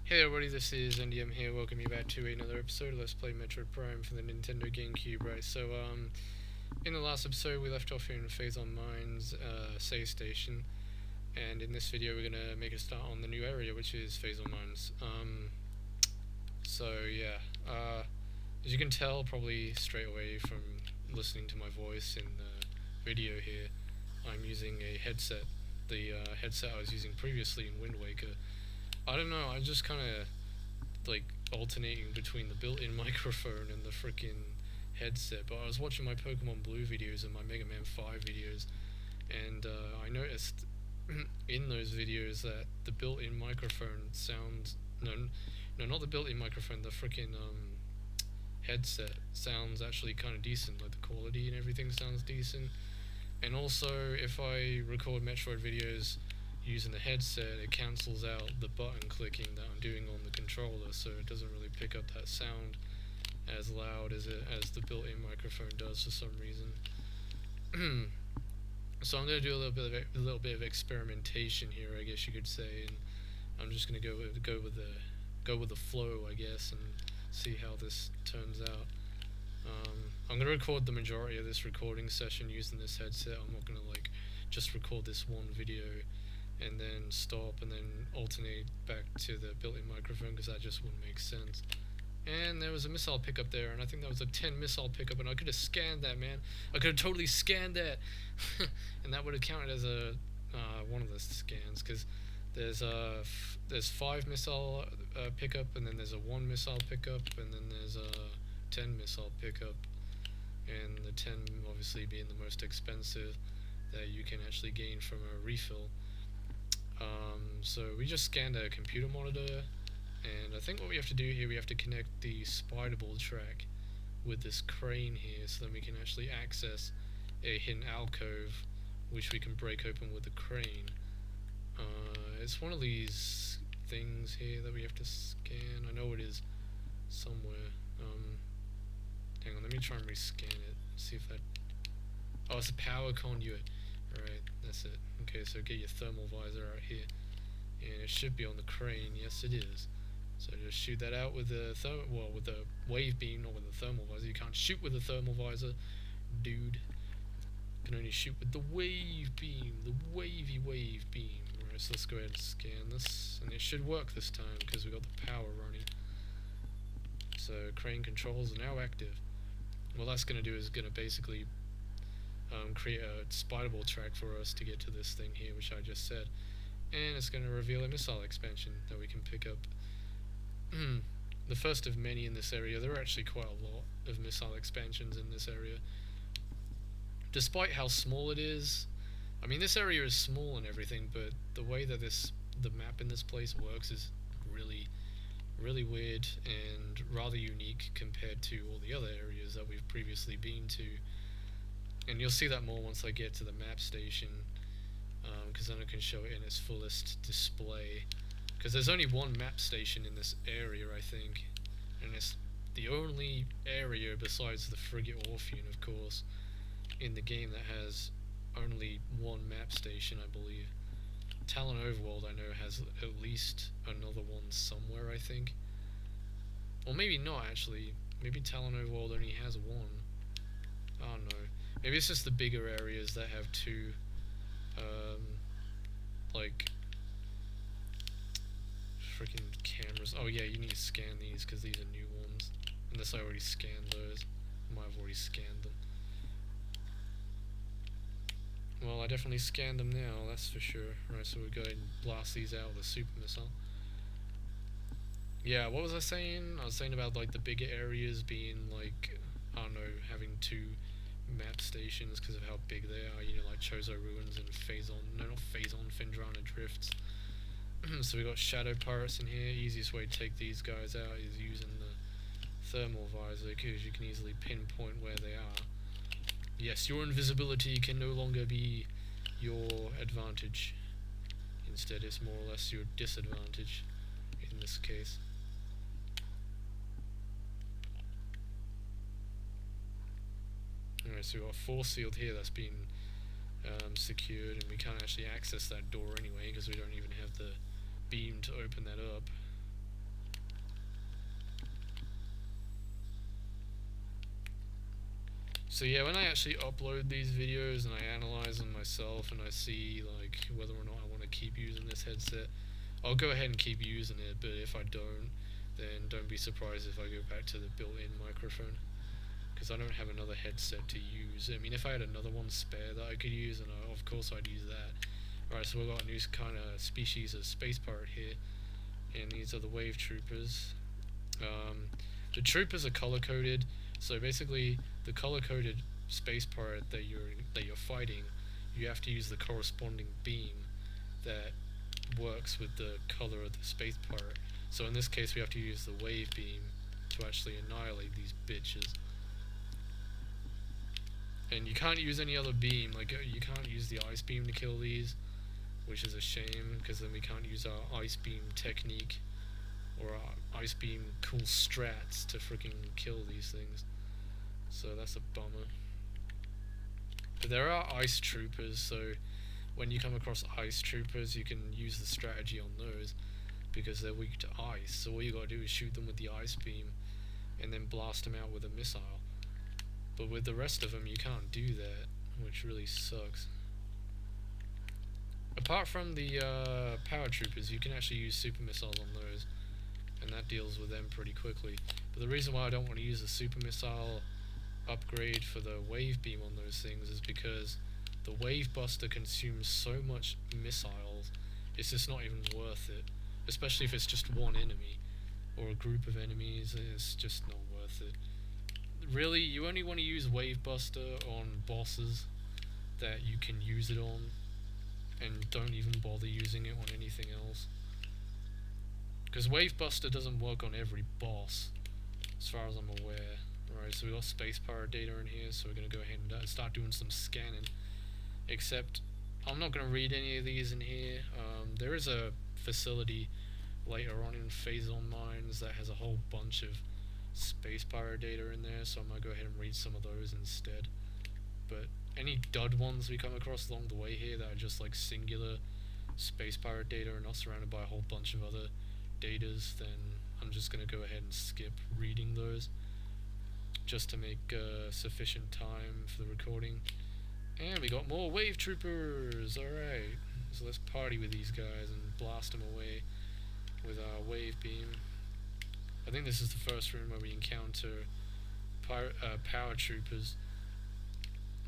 Hey everybody, this is NDM here. Welcome you back to another episode of Let's Play Metroid Prime for the Nintendo GameCube, right? So, in the last episode we left off here in Phase on Mine's save station, and in this video we're gonna make a start on the new area, which is Phase on Mines. As you can tell probably straight away from listening to my voice in the video here, I'm using a headset, the headset I was using previously in Wind Waker. I don't know, I just kind of like alternating between the built-in microphone and the freaking headset. But I was watching my Pokemon Blue videos and my Mega Man 5 videos, and I noticed in those videos that the built-in microphone sounds no, not the built-in microphone, the freaking headset sounds actually kind of decent. Like the quality and everything sounds decent. And also, if I record Metroid videos using the headset, it cancels out the button clicking that I'm doing on the controller, so it doesn't really pick up that sound as loud as the built-in microphone does for some reason. So I'm gonna do a little bit of experimentation here, I guess you could say, and I'm just gonna go with the flow, I guess, and see how this turns out. I'm gonna record the majority of this recording session using this headset. I'm not gonna like just record this one video and then stop and then alternate back to the built-in microphone, because that just wouldn't make sense. And there was a missile pickup there, and I think that was a 10 missile pickup, and I could have scanned that, man. I could have totally scanned that. And that would have counted as a one of the scans, because there's 5 missile pickup, and then there's a 1 missile pickup, and then there's a 10 missile pickup, and the 10 obviously being the most expensive that you can actually gain from a refill. So we just scanned a computer monitor, and I think what we have to do here, we have to connect the spider ball track with this crane here, so then we can actually access a hidden alcove which we can break open with the crane. It's one of these things here that we have to scan. I know it is somewhere. Hang on, let me try and rescan it, see if that... Oh, it's a power conduit. Right, that's it. Okay, so get your thermal visor out here, and it should be on the crane. Yes, it is. So just shoot that out with the with the wave beam, not with the thermal visor. You can't shoot with the thermal visor, dude. You can only shoot with the wave beam, the wavy wave beam. Right, so let's go ahead and scan this, and it should work this time because we got the power running. So crane controls are now active. What that's gonna do is gonna basically create a spider ball track for us to get to this thing here, which I just said, and it's going to reveal a missile expansion that we can pick up. The first of many in this area. There are actually quite a lot of missile expansions in this area, despite how small it is. I mean, this area is small and everything, but the way that the map in this place works is really weird and rather unique compared to all the other areas that we've previously been to. And you'll see that more once I get to the map station, because then I can show it in its fullest display. Because there's only one map station in this area, I think, and it's the only area besides the Frigate Orpheum, of course, in the game that has only one map station, I believe. Talon Overworld, I know, has at least another one somewhere, I think. Or maybe not, actually. Maybe Talon Overworld only has one. I don't know. Maybe it's just the bigger areas that have 2, like, freaking cameras. Oh yeah, you need to scan these because these are new ones. Unless I already scanned those. I might have already scanned them. Well, I definitely scanned them now, that's for sure. Right, so we'll go ahead and blast these out with a super missile. Yeah, what was I saying? I was saying about, like, the bigger areas being, like, I don't know, having 2 map stations because of how big they are, you know, like Chozo Ruins and Phendrana Drifts. So we got Shadow Pirates in here. Easiest way to take these guys out is using the thermal visor, because you can easily pinpoint where they are. Yes, your invisibility can no longer be your advantage. Instead, it's more or less your disadvantage in this case. Alright, so we've got a force field here that's been secured, and we can't actually access that door anyway because we don't even have the beam to open that up. So yeah, when I actually upload these videos and I analyze them myself and I see like whether or not I want to keep using this headset, I'll go ahead and keep using it, but if I don't, then don't be surprised if I go back to the built-in microphone, because I don't have another headset to use. I mean, if I had another one spare that I could use, then of course I'd use that. Alright, so we've got a new kind of species of space pirate here, and these are the wave troopers. The troopers are color-coded, so basically the color-coded space pirate that you're fighting, you have to use the corresponding beam that works with the color of the space pirate. So in this case we have to use the wave beam to actually annihilate these bitches. And you can't use any other beam, like you can't use the ice beam to kill these, which is a shame, because then we can't use our ice beam technique or our ice beam cool strats to freaking kill these things. So that's a bummer. But there are ice troopers, so when you come across ice troopers you can use the strategy on those, because they're weak to ice. So all you gotta do is shoot them with the ice beam and then blast them out with a missile. But with the rest of them you can't do that, which really sucks. Apart from the power troopers, you can actually use super missiles on those, and that deals with them pretty quickly. But the reason why I don't want to use the super missile upgrade for the wave beam on those things is because the wave buster consumes so much missiles, it's just not even worth it. Especially if it's just one enemy or a group of enemies, it's just not worth it. Really, you only want to use wave buster on bosses that you can use it on, and don't even bother using it on anything else. Because wave buster doesn't work on every boss, as far as I'm aware. Right, so we got space pirate data in here, so we're going to go ahead and start doing some scanning. Except, I'm not going to read any of these in here. There is a facility later on in Phazon Mines that has a whole bunch of space pirate data in there, so I might go ahead and read some of those instead. But any dud ones we come across along the way here that are just like singular space pirate data and not surrounded by a whole bunch of other datas, then I'm just going to go ahead and skip reading those, just to make sufficient time for the recording. And we got more wave troopers! Alright, so let's party with these guys and blast them away with our wave beam. I think this is the first room where we encounter power troopers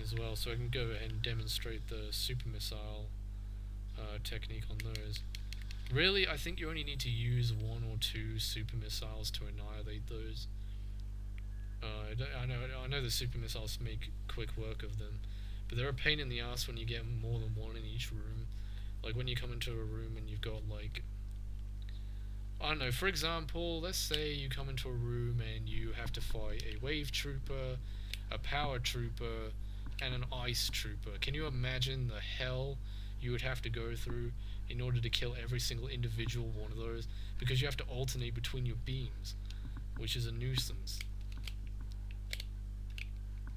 as well, so I can go ahead and demonstrate the super missile technique on those. Really, I think you only need to use one or two super missiles to annihilate those. I know the super missiles make quick work of them, but they're a pain in the ass when you get more than one in each room. Like when you come into a room and you've got like, I don't know, for example, let's say you come into a room and you have to fight a wave trooper, a power trooper, and an ice trooper. Can you imagine the hell you would have to go through in order to kill every single individual one of those? Because you have to alternate between your beams, which is a nuisance.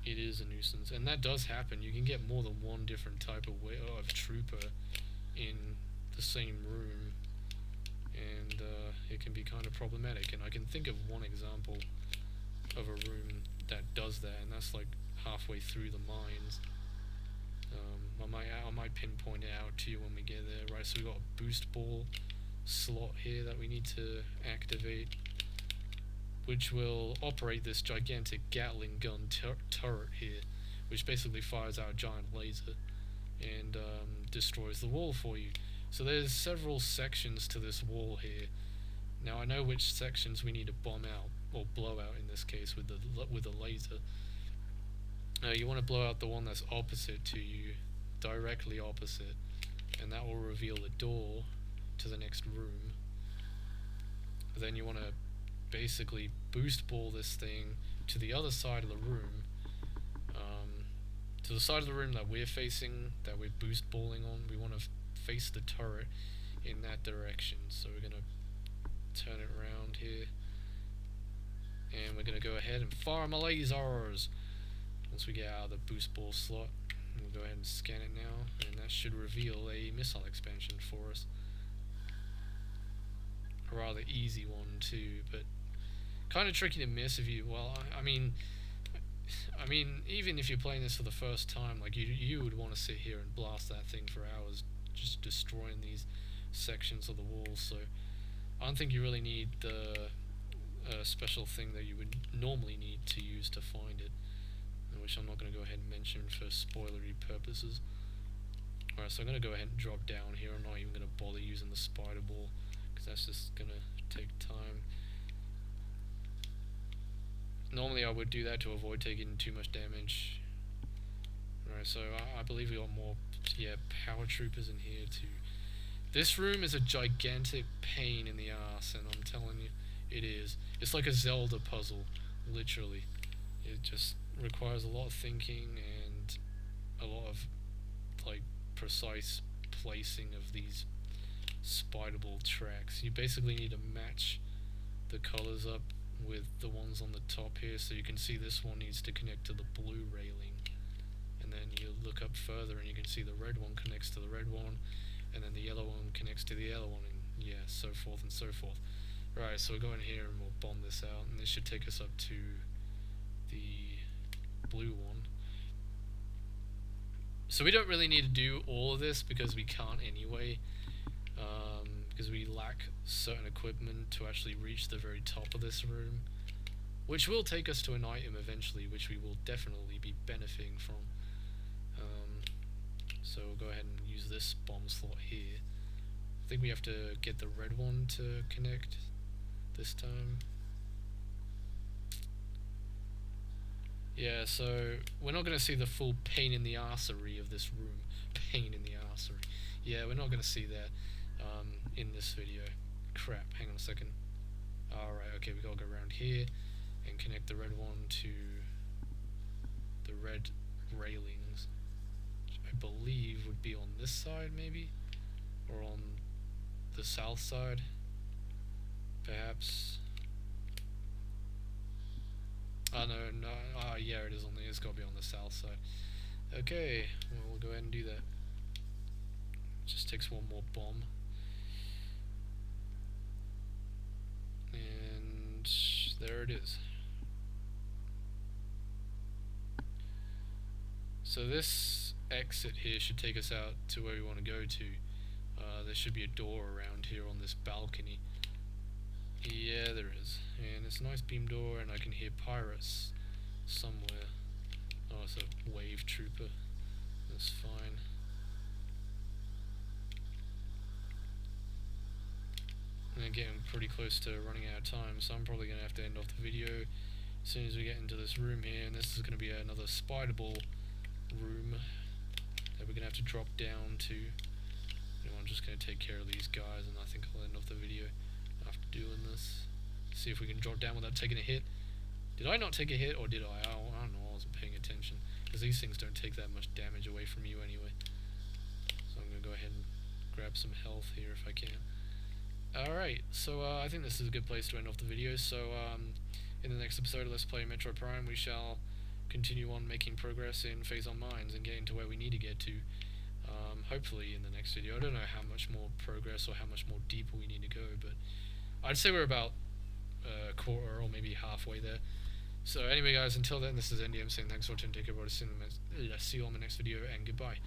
It is a nuisance, and that does happen. You can get more than one different type of trooper in the same room, and it can be kind of problematic. And I can think of one example of a room that does that, and that's like halfway through the mines. I might pinpoint it out to you when we get there. Right, so we got a boost ball slot here that we need to activate, which will operate this gigantic Gatling gun turret here, which basically fires out a giant laser and destroys the wall for you. So there's several sections to this wall here. Now I know which sections we need to bomb out, or blow out in this case, with the laser. You want to blow out the one that's opposite to you, directly opposite, and that will reveal the door to the next room. Then you want to basically boost ball this thing to the other side of the room, to the side of the room that we're facing, that we're boost balling on. We want to face the turret in that direction, so we're going to turn it around here, and we're going to go ahead and fire my lasers. Once we get out of the boost ball slot, we'll go ahead and scan it now, and that should reveal a missile expansion for us. A rather easy one too, but kind of tricky to miss if you, well, I mean, I mean, even if you're playing this for the first time, like you would want to sit here and blast that thing for hours, just destroying these sections of the walls. So I don't think you really need the special thing that you would normally need to use to find it, which I'm not going to go ahead and mention for spoilery purposes. Alright, so I'm going to go ahead and drop down here. I'm not even going to bother using the spider ball, because that's just going to take time. Normally I would do that to avoid taking too much damage. Alright, so I believe we got more, yeah, power troopers in here too. This room is a gigantic pain in the ass, and I'm telling you, it is. It's like a Zelda puzzle, literally. It just requires a lot of thinking and a lot of, like, precise placing of these spider ball tracks. You basically need to match the colors up with the ones on the top here, so you can see this one needs to connect to the blue railing, and then you look up further and you can see the red one connects to the red one, and then the yellow one connects to the yellow one, and yeah, so forth and so forth. Right, so we'll go in here and we'll bomb this out, and this should take us up to the blue one. So we don't really need to do all of this because we can't anyway, because we lack certain equipment to actually reach the very top of this room, which will take us to an item eventually, which we will definitely be benefiting from. So we'll go ahead and use this bomb slot here. I think we have to get the red one to connect this time. Yeah, so we're not going to see the full pain in the arsery of this room. Pain in the arsery. Yeah, we're not going to see that in this video. Crap, hang on a second. Alright, okay, we gotta go around here and connect the red one to the red railings, which I believe would be on this side, maybe? Or on the south side, perhaps? Oh, no, yeah, it is on the, it's gotta be on the south side. Okay, well, we'll go ahead and do that. Just takes one more bomb. And there it is. So this exit here should take us out to where we want to go to. There should be a door around here on this balcony. Yeah, there is. And it's a nice beam door, and I can hear pirates somewhere. Oh, it's a wave trooper. That's fine. And getting pretty close to running out of time, so I'm probably going to have to end off the video as soon as we get into this room here. And this is going to be another spider ball room that we're going to have to drop down to. Anyway, I'm just going to take care of these guys, and I think I'll end off the video after doing this. See if we can drop down without taking a hit. Did I not take a hit, or did I? I don't know, I wasn't paying attention, because these things don't take that much damage away from you anyway. So I'm going to go ahead and grab some health here if I can. Alright, so I think this is a good place to end off the video. So in the next episode of Let's Play Metroid Prime, we shall continue on making progress in Phase on Mines and getting to where we need to get to. Hopefully in the next video. I don't know how much more progress or how much more deeper we need to go, but I'd say we're about a quarter or maybe halfway there. So anyway guys, until then, this is NDM saying thanks for watching, take care, see you on the next video, and goodbye.